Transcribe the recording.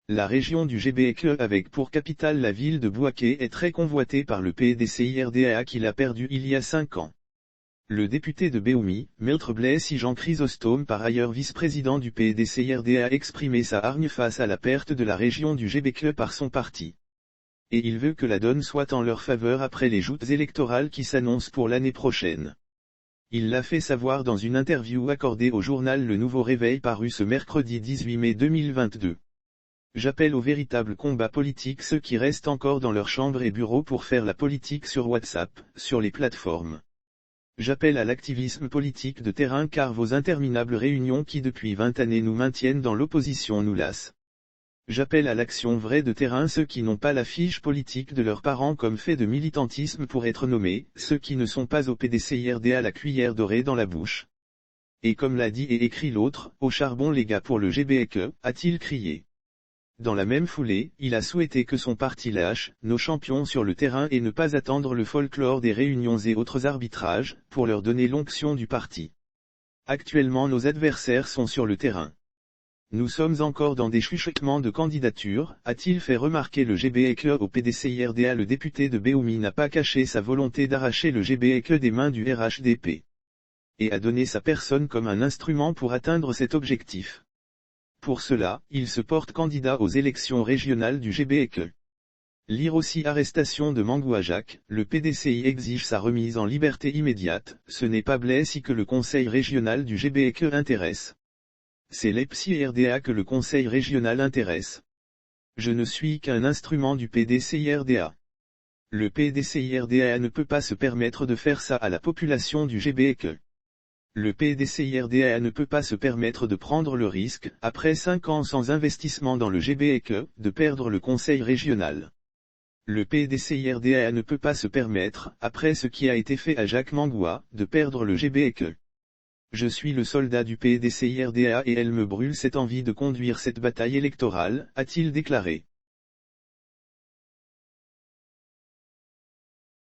La région du GBEK avec pour capitale la ville de Bouaké est très convoitée par le PDCIRDA qui l'a perdu il y a 5 ans. Le député de Béoumi, Maître Blaise Jean Chrysostome par ailleurs vice-président du PDCIRDA a exprimé sa hargne face à la perte de la région du GBEK par son parti. Et il veut que la donne soit en leur faveur après les joutes électorales qui s'annoncent pour l'année prochaine. Il l'a fait savoir dans une interview accordée au journal Le Nouveau Réveil paru ce mercredi 18 mai 2022. J'appelle au véritable combat politique ceux qui restent encore dans leurs chambres et bureaux pour faire la politique sur WhatsApp, sur les plateformes. J'appelle à l'activisme politique de terrain car vos interminables réunions qui depuis 20 années nous maintiennent dans l'opposition nous lassent. J'appelle à l'action vraie de terrain ceux qui n'ont pas la fiche politique de leurs parents comme fait de militantisme pour être nommés, ceux qui ne sont pas au PDCIRDA la cuillère dorée dans la bouche. Et comme l'a dit et écrit l'autre, au charbon les gars pour le GBEK, a-t-il crié. Dans la même foulée, il a souhaité que son parti lâche nos champions sur le terrain et ne pas attendre le folklore des réunions et autres arbitrages, pour leur donner l'onction du parti. Actuellement nos adversaires sont sur le terrain. Nous sommes encore dans des chuchotements de candidature, a-t-il fait remarquer le GBEK au PDCIRDA. Le député de Béoumi n'a pas caché sa volonté d'arracher le GBEK des mains du RHDP. Et a donné sa personne comme un instrument pour atteindre cet objectif. Pour cela, il se porte candidat aux élections régionales du GBEK. Lire aussi arrestation de Mangoua Jacques, le PDCI exige sa remise en liberté immédiate, ce n'est pas Blaise que le conseil régional du GBEK intéresse. C'est l'EPSI-RDA que le conseil régional intéresse. Je ne suis qu'un instrument du PDCIRDA. Le PDCIRDA ne peut pas se permettre de faire ça à la population du GBEK. Le PDCIRDA ne peut pas se permettre de prendre le risque, après 5 ans sans investissement dans le GBEK, de perdre le conseil régional. Le PDCIRDA ne peut pas se permettre, après ce qui a été fait à Jacques Mangoua, de perdre le GBEK. Je suis le soldat du PDCIRDA et elle me brûle cette envie de conduire cette bataille électorale, a-t-il déclaré.